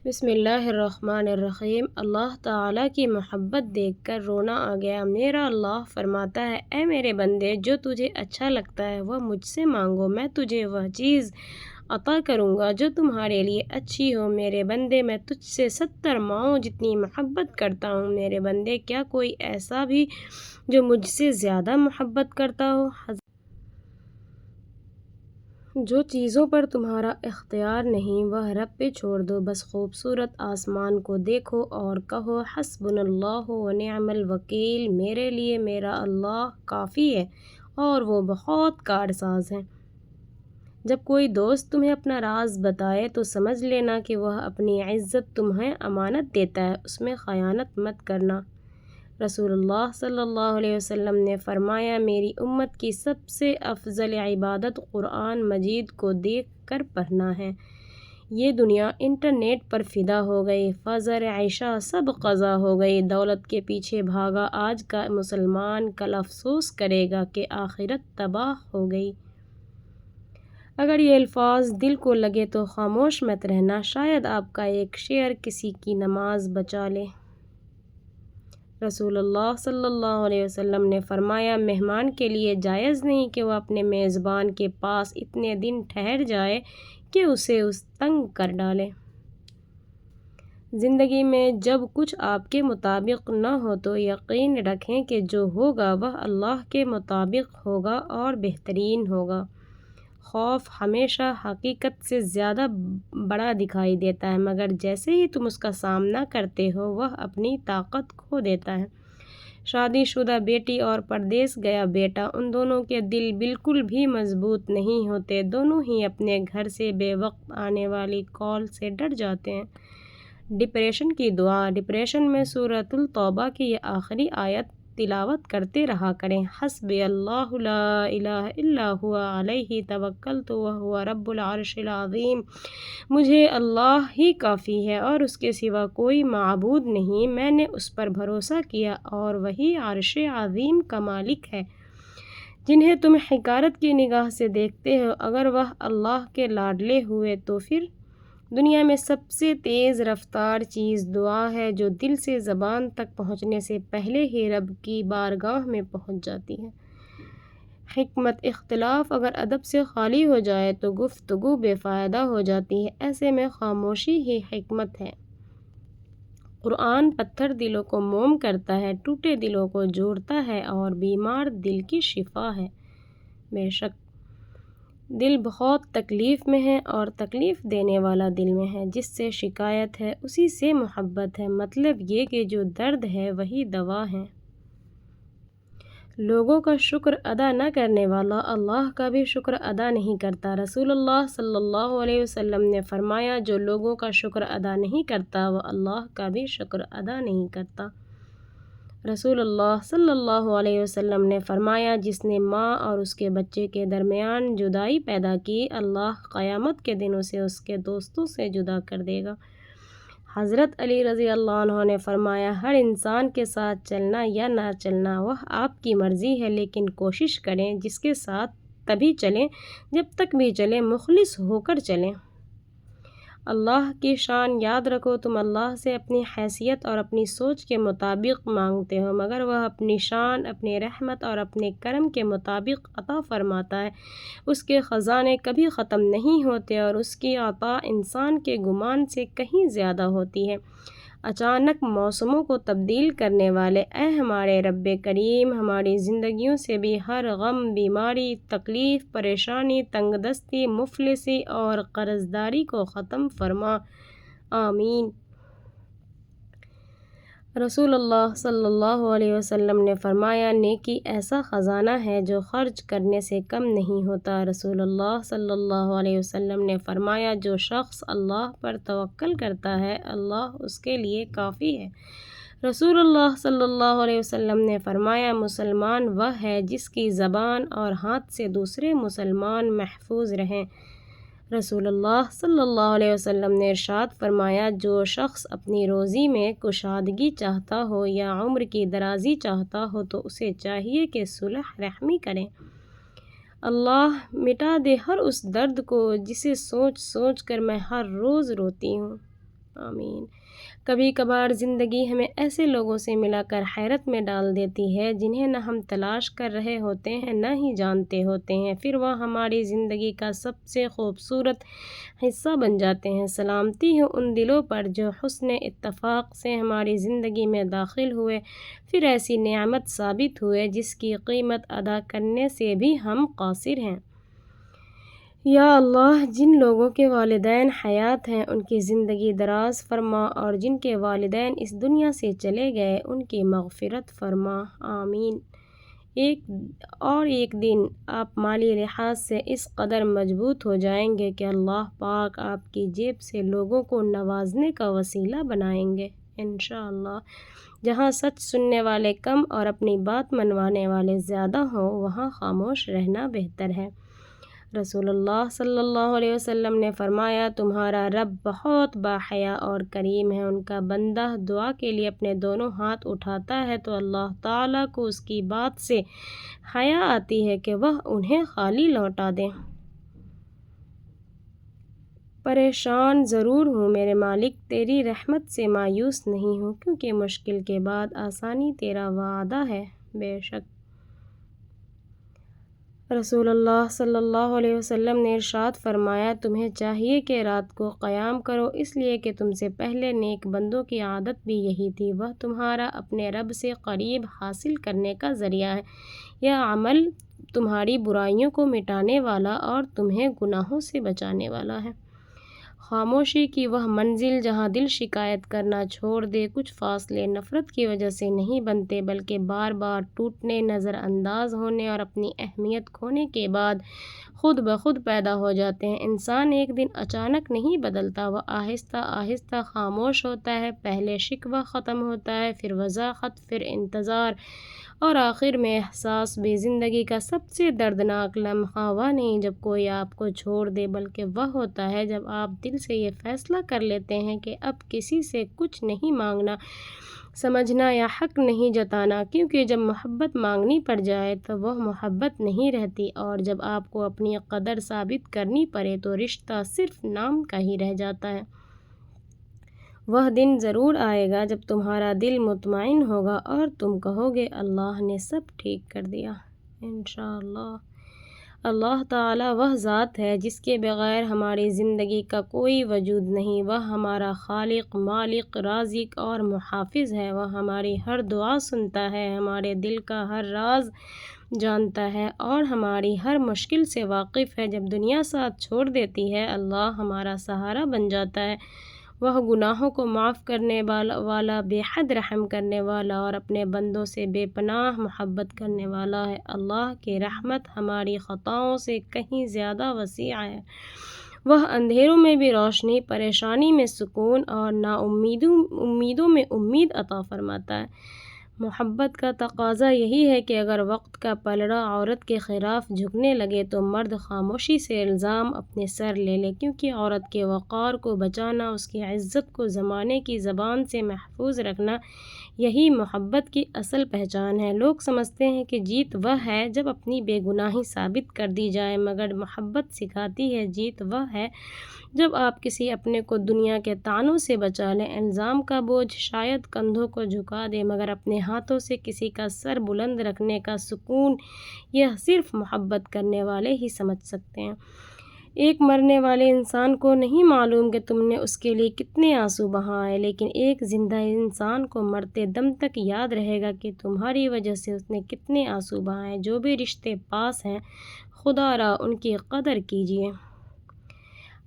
بسم اللہ الرحمن الرحیم۔ اللہ تعالیٰ کی محبت دیکھ کر رونا آ گیا۔ میرا اللہ فرماتا ہے، اے میرے بندے، جو تجھے اچھا لگتا ہے وہ مجھ سے مانگو، میں تجھے وہ چیز عطا کروں گا جو تمہارے لیے اچھی ہو۔ میرے بندے، میں تجھ سے 70 ماؤں جتنی محبت کرتا ہوں۔ میرے بندے، کیا کوئی ایسا بھی جو مجھ سے زیادہ محبت کرتا ہو؟ جو چیزوں پر تمہارا اختیار نہیں وہ رب پہ چھوڑ دو، بس خوبصورت آسمان کو دیکھو اور کہو حسبنا اللہ ونعم الوکیل، میرے لیے میرا اللہ کافی ہے اور وہ بہت کارساز ہے۔ جب کوئی دوست تمہیں اپنا راز بتائے تو سمجھ لینا کہ وہ اپنی عزت تمہیں امانت دیتا ہے، اس میں خیانت مت کرنا۔ رسول اللہ صلی اللہ علیہ وسلم نے فرمایا، میری امت کی سب سے افضل عبادت قرآن مجید کو دیکھ کر پڑھنا ہے۔ یہ دنیا انٹرنیٹ پر فدا ہو گئی، فجر عشاء سب قضا ہو گئی، دولت کے پیچھے بھاگا آج کا مسلمان کل افسوس کرے گا کہ آخرت تباہ ہو گئی۔ اگر یہ الفاظ دل کو لگے تو خاموش مت رہنا، شاید آپ کا ایک شعر کسی کی نماز بچا لے۔ رسول اللہ صلی اللہ علیہ وسلم نے فرمایا، مہمان کے لیے جائز نہیں کہ وہ اپنے میزبان کے پاس اتنے دن ٹھہر جائے کہ اسے تنگ کر ڈالے۔ زندگی میں جب کچھ آپ کے مطابق نہ ہو تو یقین رکھیں کہ جو ہوگا وہ اللہ کے مطابق ہوگا اور بہترین ہوگا۔ خوف ہمیشہ حقیقت سے زیادہ بڑا دکھائی دیتا ہے، مگر جیسے ہی تم اس کا سامنا کرتے ہو وہ اپنی طاقت کھو دیتا ہے۔ شادی شدہ بیٹی اور پردیس گیا بیٹا، ان دونوں کے دل بالکل بھی مضبوط نہیں ہوتے، دونوں ہی اپنے گھر سے بے وقت آنے والی کال سے ڈر جاتے ہیں۔ ڈپریشن کی دعا۔ ڈپریشن میں سورۃ التوبہ کی یہ آخری آیت تلاوت کرتے رہا کریں، حسبی اللہ لا الہ الا هو علیہ توکلت وہو رب العرش العظیم، مجھے اللہ ہی کافی ہے اور اس کے سوا کوئی معبود نہیں، میں نے اس پر بھروسہ کیا اور وہی عرش عظیم کا مالک ہے۔ جنہیں تم حقارت کی نگاہ سے دیکھتے ہو، اگر وہ اللہ کے لاڈلے ہوئے تو پھر دنیا میں سب سے تیز رفتار چیز دعا ہے، جو دل سے زبان تک پہنچنے سے پہلے ہی رب کی بارگاہ میں پہنچ جاتی ہے۔ حکمت۔ اختلاف اگر ادب سے خالی ہو جائے تو گفتگو بے فائدہ ہو جاتی ہے، ایسے میں خاموشی ہی حکمت ہے۔ قرآن پتھر دلوں کو موم کرتا ہے، ٹوٹے دلوں کو جوڑتا ہے اور بیمار دل کی شفا ہے۔ بے شک دل بہت تکلیف میں ہے اور تکلیف دینے والا دل میں ہے، جس سے شکایت ہے اسی سے محبت ہے، مطلب یہ کہ جو درد ہے وہی دوا ہے۔ لوگوں کا شکر ادا نہ کرنے والا اللہ کا بھی شکر ادا نہیں کرتا۔ رسول اللہ صلی اللہ علیہ وسلم نے فرمایا، جو لوگوں کا شکر ادا نہیں کرتا وہ اللہ کا بھی شکر ادا نہیں کرتا۔ رسول اللہ صلی اللہ علیہ وسلم نے فرمایا، جس نے ماں اور اس کے بچے کے درمیان جدائی پیدا کی، اللہ قیامت کے دن اسے اس کے دوستوں سے جدا کر دے گا۔ حضرت علی رضی اللہ عنہ نے فرمایا، ہر انسان کے ساتھ چلنا یا نہ چلنا وہ آپ کی مرضی ہے، لیکن کوشش کریں جس کے ساتھ تبھی چلیں جب تک بھی چلیں مخلص ہو کر چلیں۔ اللہ کی شان یاد رکھو، تم اللہ سے اپنی حیثیت اور اپنی سوچ کے مطابق مانگتے ہو، مگر وہ اپنی شان، اپنی رحمت اور اپنے کرم کے مطابق عطا فرماتا ہے۔ اس کے خزانے کبھی ختم نہیں ہوتے اور اس کی عطا انسان کے گمان سے کہیں زیادہ ہوتی ہے۔ اچانک موسموں کو تبدیل کرنے والے اے ہمارے رب کریم، ہماری زندگیوں سے بھی ہر غم، بیماری، تکلیف، پریشانی، تنگ دستی، مفلسی اور قرضداری کو ختم فرما، آمین۔ رسول اللہ صلی اللہ علیہ وسلم نے فرمایا، نیکی ایسا خزانہ ہے جو خرچ کرنے سے کم نہیں ہوتا۔ رسول اللہ صلی اللہ علیہ وسلم نے فرمایا، جو شخص اللہ پر توکل کرتا ہے اللہ اس کے لیے کافی ہے۔ رسول اللہ صلی اللہ علیہ وسلم نے فرمایا، مسلمان وہ ہے جس کی زبان اور ہاتھ سے دوسرے مسلمان محفوظ رہیں۔ رسول اللہ صلی اللہ علیہ وسلم نے ارشاد فرمایا، جو شخص اپنی روزی میں کشادگی چاہتا ہو یا عمر کی درازی چاہتا ہو تو اسے چاہیے کہ صلح رحمی کرے۔ اللہ مٹا دے ہر اس درد کو جسے سوچ سوچ کر میں ہر روز روتی ہوں۔ آمین۔ کبھی کبھار زندگی ہمیں ایسے لوگوں سے ملا کر حیرت میں ڈال دیتی ہے جنہیں نہ ہم تلاش کر رہے ہوتے ہیں نہ ہی جانتے ہوتے ہیں، پھر وہ ہماری زندگی کا سب سے خوبصورت حصہ بن جاتے ہیں۔ سلامتی ہو ان دلوں پر جو حسن اتفاق سے ہماری زندگی میں داخل ہوئے، پھر ایسی نعمت ثابت ہوئے جس کی قیمت ادا کرنے سے بھی ہم قاصر ہیں۔ یا اللہ، جن لوگوں کے والدین حیات ہیں ان کی زندگی دراز فرما، اور جن کے والدین اس دنیا سے چلے گئے ان کی مغفرت فرما، آمین۔ ایک دن آپ مالی لحاظ سے اس قدر مضبوط ہو جائیں گے کہ اللہ پاک آپ کی جیب سے لوگوں کو نوازنے کا وسیلہ بنائیں گے، انشاءاللہ۔ جہاں سچ سننے والے کم اور اپنی بات منوانے والے زیادہ ہوں وہاں خاموش رہنا بہتر ہے۔ رسول اللہ صلی اللہ علیہ وسلم نے فرمایا، تمہارا رب بہت باحیا اور کریم ہے۔ ان کا بندہ دعا کے لیے اپنے دونوں ہاتھ اٹھاتا ہے تو اللہ تعالیٰ کو اس کی بات سے حیا آتی ہے کہ وہ انہیں خالی لوٹا دے۔ پریشان ضرور ہوں میرے مالک، تیری رحمت سے مایوس نہیں ہوں، کیونکہ مشکل کے بعد آسانی تیرا وعدہ ہے، بے شک۔ رسول اللہ صلی اللہ علیہ وسلم نے ارشاد فرمایا، تمہیں چاہیے کہ رات کو قیام کرو، اس لیے کہ تم سے پہلے نیک بندوں کی عادت بھی یہی تھی۔ وہ تمہارا اپنے رب سے قریب حاصل کرنے کا ذریعہ ہے۔ یہ عمل تمہاری برائیوں کو مٹانے والا اور تمہیں گناہوں سے بچانے والا ہے۔ خاموشی کی وہ منزل جہاں دل شکایت کرنا چھوڑ دے۔ کچھ فاصلے نفرت کی وجہ سے نہیں بنتے بلکہ بار بار ٹوٹنے، نظر انداز ہونے اور اپنی اہمیت کھونے کے بعد خود بخود پیدا ہو جاتے ہیں۔ انسان ایک دن اچانک نہیں بدلتا، وہ آہستہ آہستہ خاموش ہوتا ہے۔ پہلے شکوہ ختم ہوتا ہے، پھر وضاحت، پھر انتظار، اور آخر میں احساس بھی۔ زندگی کا سب سے دردناک لمحہ وہ نہیں جب کوئی آپ کو چھوڑ دے، بلکہ وہ ہوتا ہے جب آپ دل سے یہ فیصلہ کر لیتے ہیں کہ اب کسی سے کچھ نہیں مانگنا، سمجھنا یا حق نہیں جتانا، کیونکہ جب محبت مانگنی پڑ جائے تو وہ محبت نہیں رہتی، اور جب آپ کو اپنی قدر ثابت کرنی پڑے تو رشتہ صرف نام کا ہی رہ جاتا ہے۔ وہ دن ضرور آئے گا جب تمہارا دل مطمئن ہوگا اور تم کہو گے اللہ نے سب ٹھیک کر دیا، انشاءاللہ۔ اللہ تعالیٰ وہ ذات ہے جس کے بغیر ہماری زندگی کا کوئی وجود نہیں۔ وہ ہمارا خالق، مالک، رازق اور محافظ ہے۔ وہ ہماری ہر دعا سنتا ہے، ہمارے دل کا ہر راز جانتا ہے اور ہماری ہر مشکل سے واقف ہے۔ جب دنیا ساتھ چھوڑ دیتی ہے، اللہ ہمارا سہارا بن جاتا ہے۔ وہ گناہوں کو معاف کرنے والا، بے حد رحم کرنے والا اور اپنے بندوں سے بے پناہ محبت کرنے والا ہے۔ اللہ کی رحمت ہماری خطاؤں سے کہیں زیادہ وسیع ہے۔ وہ اندھیروں میں بھی روشنی، پریشانی میں سکون اور امیدوں میں امید عطا فرماتا ہے۔ محبت کا تقاضا یہی ہے کہ اگر وقت کا پلڑا عورت کے خلاف جھکنے لگے تو مرد خاموشی سے الزام اپنے سر لے لے، کیونکہ عورت کے وقار کو بچانا، اس کی عزت کو زمانے کی زبان سے محفوظ رکھنا، یہی محبت کی اصل پہچان ہے۔ لوگ سمجھتے ہیں کہ جیت وہ ہے جب اپنی بے گناہی ثابت کر دی جائے، مگر محبت سکھاتی ہے جیت وہ ہے جب آپ کسی اپنے کو دنیا کے طعنوں سے بچا لیں۔ الزام کا بوجھ شاید کندھوں کو جھکا دے، مگر اپنے ہاتھوں سے کسی کا سر بلند رکھنے کا سکون یہ صرف محبت کرنے والے ہی سمجھ سکتے ہیں۔ ایک مرنے والے انسان کو نہیں معلوم کہ تم نے اس کے لیے کتنے آنسو بہائے، لیکن ایک زندہ انسان کو مرتے دم تک یاد رہے گا کہ تمہاری وجہ سے اس نے کتنے آنسو بہائے۔ جو بھی رشتے پاس ہیں، خدا را ان کی قدر کیجیے۔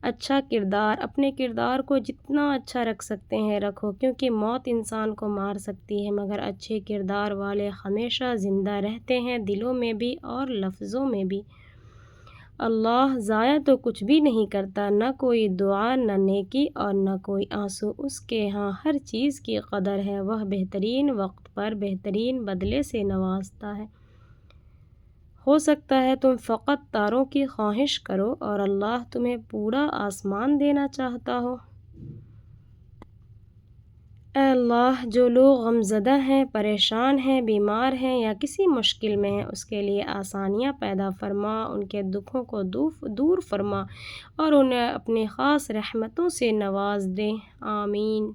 اچھا کردار، اپنے کردار کو جتنا اچھا رکھ سکتے ہیں رکھو، کیونکہ موت انسان کو مار سکتی ہے مگر اچھے کردار والے ہمیشہ زندہ رہتے ہیں، دلوں میں بھی اور لفظوں میں بھی۔ اللہ ضائع تو کچھ بھی نہیں کرتا، نہ کوئی دعا، نہ نیکی اور نہ کوئی آنسو۔ اس کے ہاں ہر چیز کی قدر ہے، وہ بہترین وقت پر بہترین بدلے سے نوازتا ہے۔ ہو سکتا ہے تم فقط تاروں کی خواہش کرو اور اللہ تمہیں پورا آسمان دینا چاہتا ہو۔ اے اللہ جو لوگ غمزدہ ہیں، پریشان ہیں، بیمار ہیں یا کسی مشکل میں ہیں اس کے لیے آسانیاں پیدا فرما، ان کے دکھوں کو دور فرما اور انہیں اپنی خاص رحمتوں سے نواز دے، آمین۔